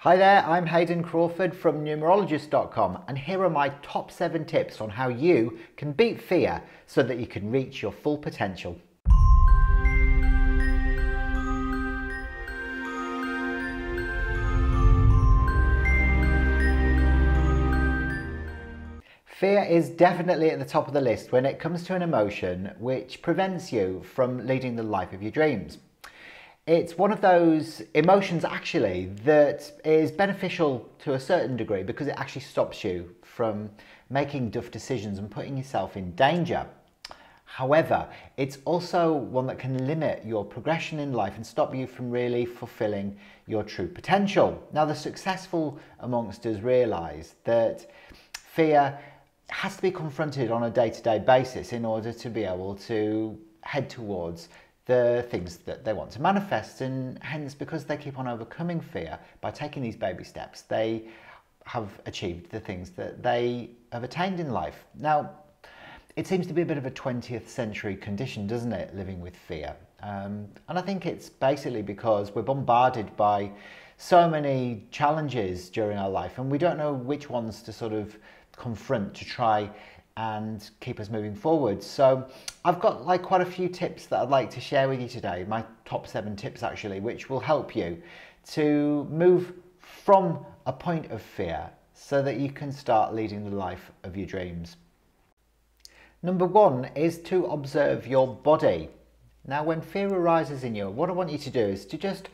Hi there, I'm Hayden Crawford from Numerologist.com, and here are my top 7 tips on how you can beat fear so that you can reach your full potential. Fear is definitely at the top of the list when it comes to an emotion which prevents you from leading the life of your dreams. It's one of those emotions actually that is beneficial to a certain degree because it actually stops you from making tough decisions and putting yourself in danger. However, it's also one that can limit your progression in life and stop you from really fulfilling your true potential. Now, the successful amongst us realise that fear has to be confronted on a day-to-day basis in order to be able to head towards the things that they want to manifest, and hence, because they keep on overcoming fear by taking these baby steps, they have achieved the things that they have attained in life. Now, it seems to be a bit of a 20th century condition, doesn't it, living with fear? And I think it's basically because we're bombarded by so many challenges during our life and we don't know which ones to sort of confront to try and keep us moving forward. So I've got quite a few tips that I'd like to share with you today, my top 7 tips actually, which will help you to move from a point of fear so that you can start leading the life of your dreams. Number 1 is to observe your body. Now, when fear arises in you, what I want you to do is to just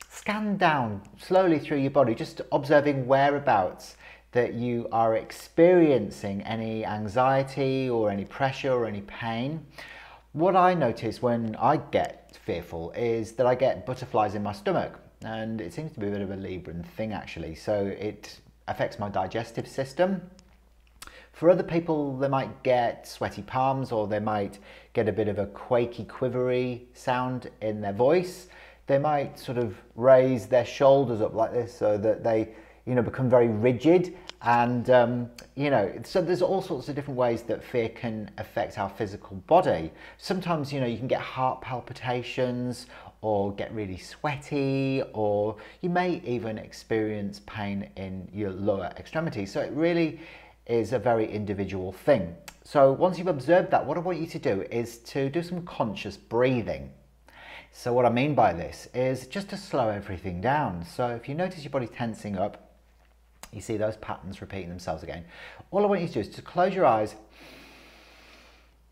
scan down slowly through your body, just observing whereabouts that you are experiencing any anxiety or any pressure or any pain. What I notice when I get fearful is that I get butterflies in my stomach, and it seems to be a bit of a Libran thing actually, so it affects my digestive system. For other people, they might get sweaty palms, or they might get a bit of a quaky, quivery sound in their voice. They might sort of raise their shoulders up like this so that they become very rigid, and so there's all sorts of different ways that fear can affect our physical body. Sometimes you can get heart palpitations or get really sweaty, or you may even experience pain in your lower extremities. So it really is a very individual thing. So once you've observed that, what I want you to do is to do some conscious breathing. So what I mean by this is just to slow everything down. So if you notice your body tensing up, you see those patterns repeating themselves again, all I want you to do is to close your eyes,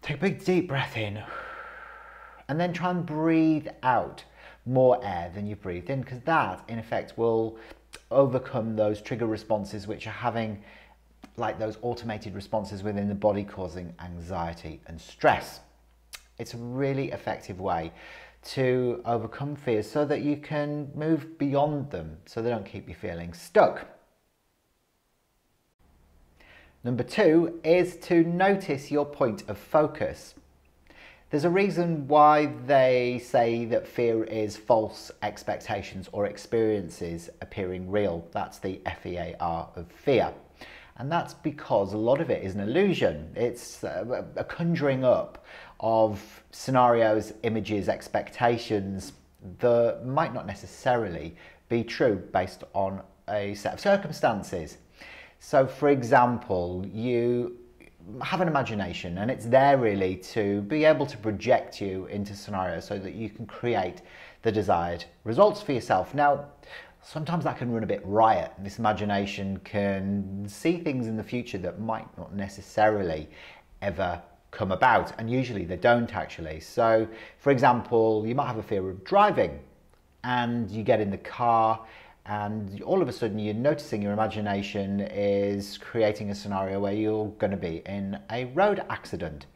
take a big deep breath in, and then try and breathe out more air than you've breathed in, because that in effect will overcome those trigger responses which are having those automated responses within the body causing anxiety and stress. It's a really effective way to overcome fears so that you can move beyond them so they don't keep you feeling stuck. Number 2 is to notice your point of focus. There's a reason why they say that fear is false expectations or experiences appearing real. That's the FEAR of fear. And that's because a lot of it is an illusion. It's a conjuring up of scenarios, images, expectations that might not necessarily be true based on a set of circumstances. So for example, you have an imagination and it's there really to be able to project you into scenarios so that you can create the desired results for yourself. Now, sometimes that can run a bit riot. This imagination can see things in the future that might not necessarily ever come about, and usually they don't actually. So for example, you might have a fear of driving and you get in the car and all of a sudden you're noticing your imagination is creating a scenario where you're going to be in a road accident.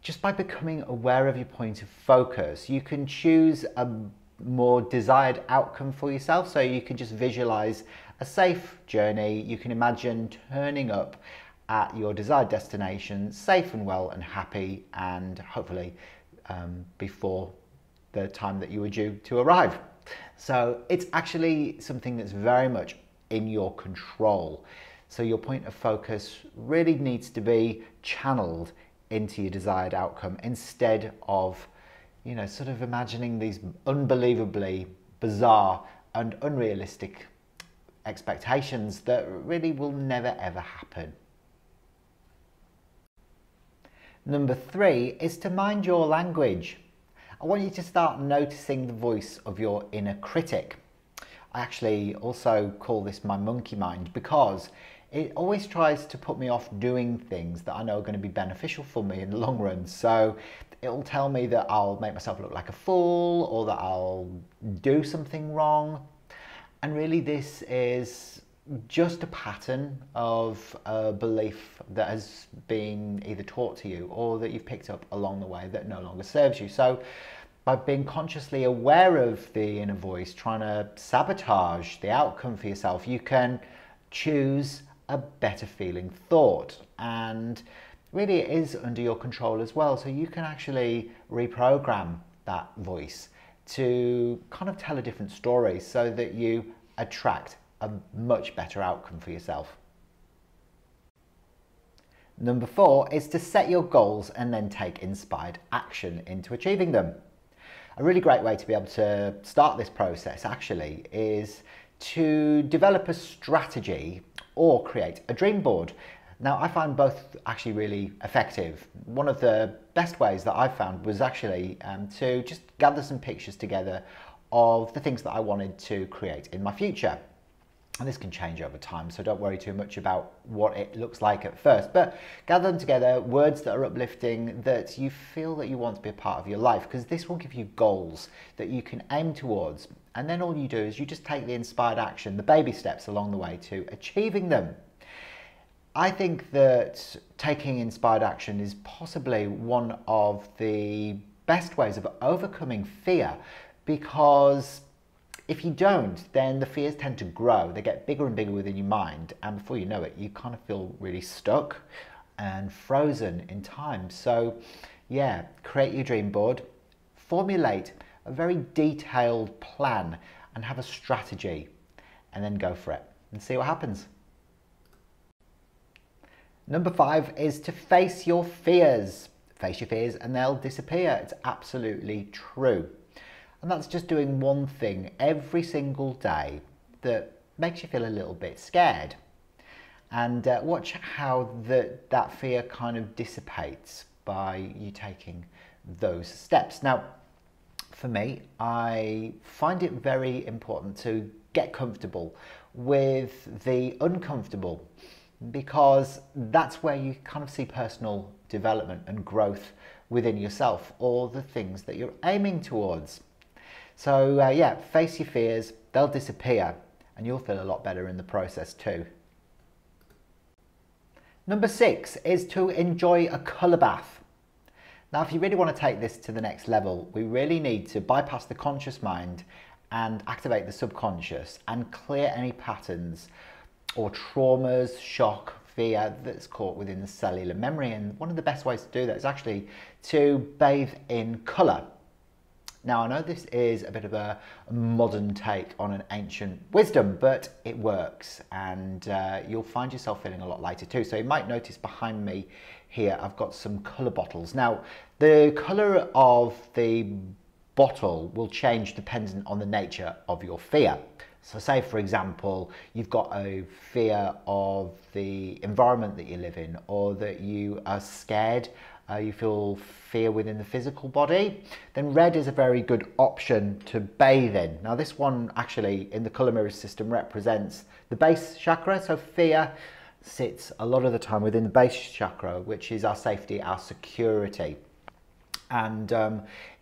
Just by becoming aware of your point of focus, you can choose a more desired outcome for yourself. So you can just visualize a safe journey. You can imagine turning up at your desired destination safe and well and happy, and hopefully before the time that you were due to arrive. So it's actually something that's very much in your control. So your point of focus really needs to be channeled into your desired outcome instead of, sort of imagining these unbelievably bizarre and unrealistic expectations that really will never ever happen. Number 3 is to mind your language. I want you to start noticing the voice of your inner critic. I actually also call this my monkey mind because it always tries to put me off doing things that I know are going to be beneficial for me in the long run. So it'll tell me that I'll make myself look like a fool or that I'll do something wrong. And really this is just a pattern of a belief that has been either taught to you or that you've picked up along the way that no longer serves you. So by being consciously aware of the inner voice trying to sabotage the outcome for yourself, you can choose a better feeling thought, and really it is under your control as well. So you can actually reprogram that voice to kind of tell a different story so that you attract a much better outcome for yourself. Number 4 is to set your goals and then take inspired action into achieving them. A really great way to be able to start this process actually is to develop a strategy or create a dream board. Now I find both actually really effective. One of the best ways that I found was actually to just gather some pictures together of the things that I wanted to create in my future. And this can change over time, so don't worry too much about what it looks like at first, but gather them together, words that are uplifting, that you feel that you want to be a part of your life, because this will give you goals that you can aim towards. And then all you do is you just take the inspired action, the baby steps along the way to achieving them. I think that taking inspired action is possibly one of the best ways of overcoming fear, because if you don't, then the fears tend to grow. They get bigger and bigger within your mind, and before you know it, you kind of feel really stuck and frozen in time. So yeah, create your dream board, formulate a very detailed plan and have a strategy, and then go for it and see what happens. Number 5 is to face your fears. Face your fears and they'll disappear. It's absolutely true. And that's just doing one thing every single day that makes you feel a little bit scared. And watch how that fear kind of dissipates by you taking those steps. Now, for me, I find it very important to get comfortable with the uncomfortable, because that's where you kind of see personal development and growth within yourself, or the things that you're aiming towards. So yeah, face your fears, they'll disappear, and you'll feel a lot better in the process too. Number 6 is to enjoy a colour bath. Now, if you really want to take this to the next level, we really need to bypass the conscious mind and activate the subconscious and clear any patterns or traumas, shock, fear that's caught within the cellular memory. And one of the best ways to do that is actually to bathe in colour. Now, I know this is a bit of a modern take on an ancient wisdom, but it works, and you'll find yourself feeling a lot lighter too. So you might notice behind me here, I've got some colour bottles. Now, the colour of the bottle will change depending on the nature of your fear. So say, for example, you've got a fear of the environment that you live in, or that you are scared, you feel fear within the physical body, then red is a very good option to bathe in. Now, this one actually in the colour mirror system represents the base chakra. So fear sits a lot of the time within the base chakra, which is our safety, our security. And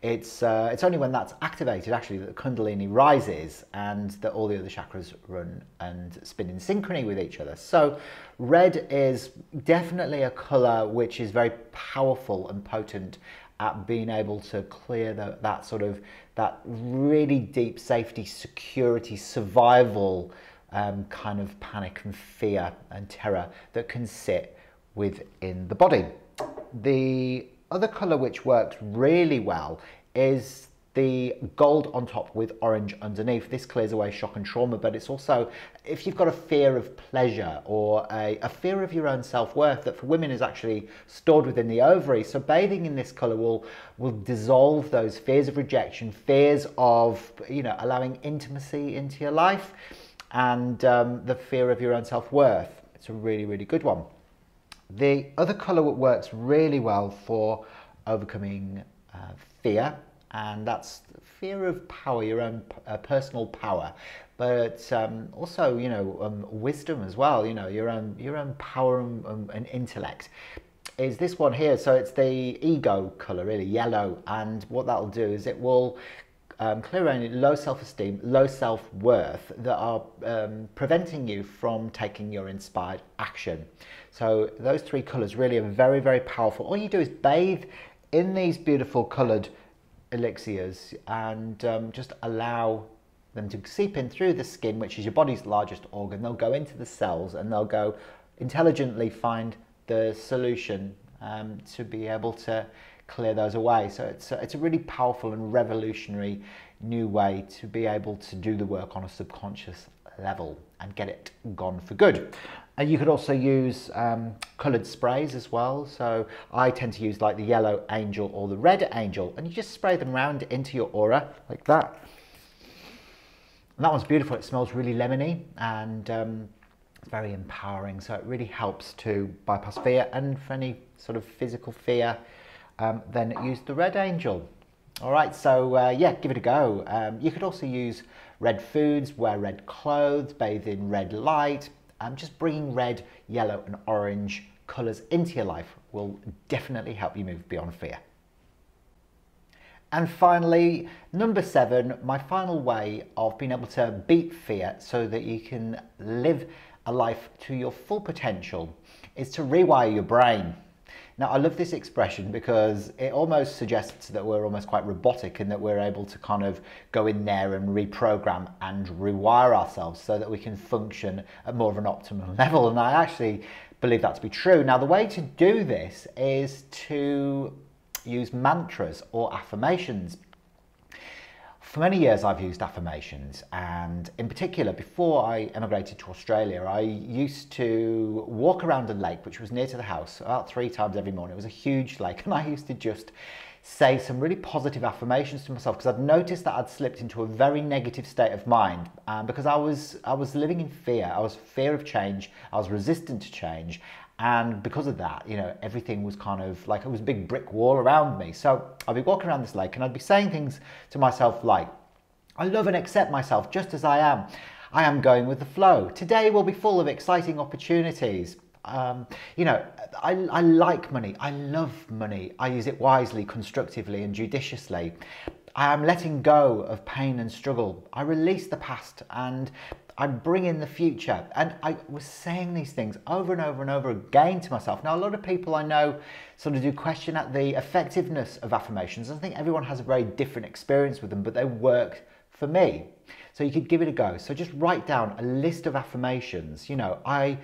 it's only when that's activated actually that the Kundalini rises and that all the other chakras run and spin in synchrony with each other. So red is definitely a colour which is very powerful and potent at being able to clear that really deep safety, security, survival kind of panic and fear and terror that can sit within the body. The other colour which works really well is the gold on top with orange underneath. This clears away shock and trauma, but it's also, if you've got a fear of pleasure or a fear of your own self-worth, that for women is actually stored within the ovary. So bathing in this colour will dissolve those fears of rejection, fears of, allowing intimacy into your life. and the fear of your own self-worth. It's a really, really good one. The other colour that works really well for overcoming fear, and that's fear of power, your own personal power, but also, you know, wisdom as well, you know, your own power and intellect, is this one here. So it's the ego colour, really, yellow, and what that'll do is it will clear any low self-esteem, low self-worth that are preventing you from taking your inspired action. So those three colours really are very, very powerful. All you do is bathe in these beautiful coloured elixirs and just allow them to seep in through the skin, which is your body's largest organ. They'll go into the cells and they'll go intelligently find the solution to be able to clear those away. So it's a really powerful and revolutionary new way to be able to do the work on a subconscious level and get it gone for good. And you could also use coloured sprays as well. So I tend to use like the yellow angel or the red angel, and you just spray them around into your aura like that. And that one's beautiful. It smells really lemony, and it's very empowering. So it really helps to bypass fear, and for any sort of physical fear, then use the red angel. All right, so yeah, give it a go. You could also use red foods, wear red clothes, bathe in red light. Just bringing red, yellow and orange colours into your life will definitely help you move beyond fear. And finally, number 7, my final way of being able to beat fear so that you can live a life to your full potential is to rewire your brain. Now, I love this expression because it almost suggests that we're almost quite robotic and that we're able to kind of go in there and reprogram and rewire ourselves so that we can function at more of an optimal level. And I actually believe that to be true. Now, the way to do this is to use mantras or affirmations. For many years I've used affirmations, and in particular before I emigrated to Australia I used to walk around a lake which was near to the house about 3 times every morning. It was a huge lake, and I used to just say some really positive affirmations to myself because I'd noticed that I'd slipped into a very negative state of mind because I was living in fear. I was fear of change, I was resistant to change, and because of that, you know, everything was kind of like it was a big brick wall around me. So I'd be walking around this lake and I'd be saying things to myself like, I love and accept myself just as I am. I am going with the flow. Today will be full of exciting opportunities. You know, I like money. I love money. I use it wisely, constructively and judiciously. I am letting go of pain and struggle. I release the past and I bring in the future. And I was saying these things over and over and over again to myself. Now, a lot of people I know sort of do question at the effectiveness of affirmations. I think everyone has a very different experience with them, but they work for me. So you could give it a go. So just write down a list of affirmations. You know, I'm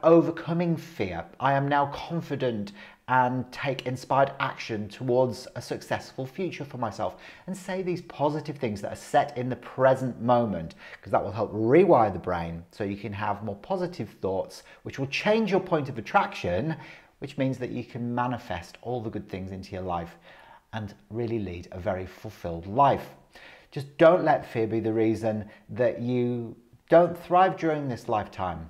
overcoming fear. I am now confident and take inspired action towards a successful future for myself, and say these positive things that are set in the present moment, because that will help rewire the brain so you can have more positive thoughts, which will change your point of attraction, which means that you can manifest all the good things into your life and really lead a very fulfilled life. Just don't let fear be the reason that you don't thrive during this lifetime.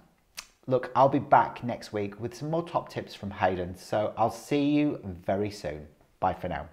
Look, I'll be back next week with some more top tips from Hayden, so I'll see you very soon. Bye for now.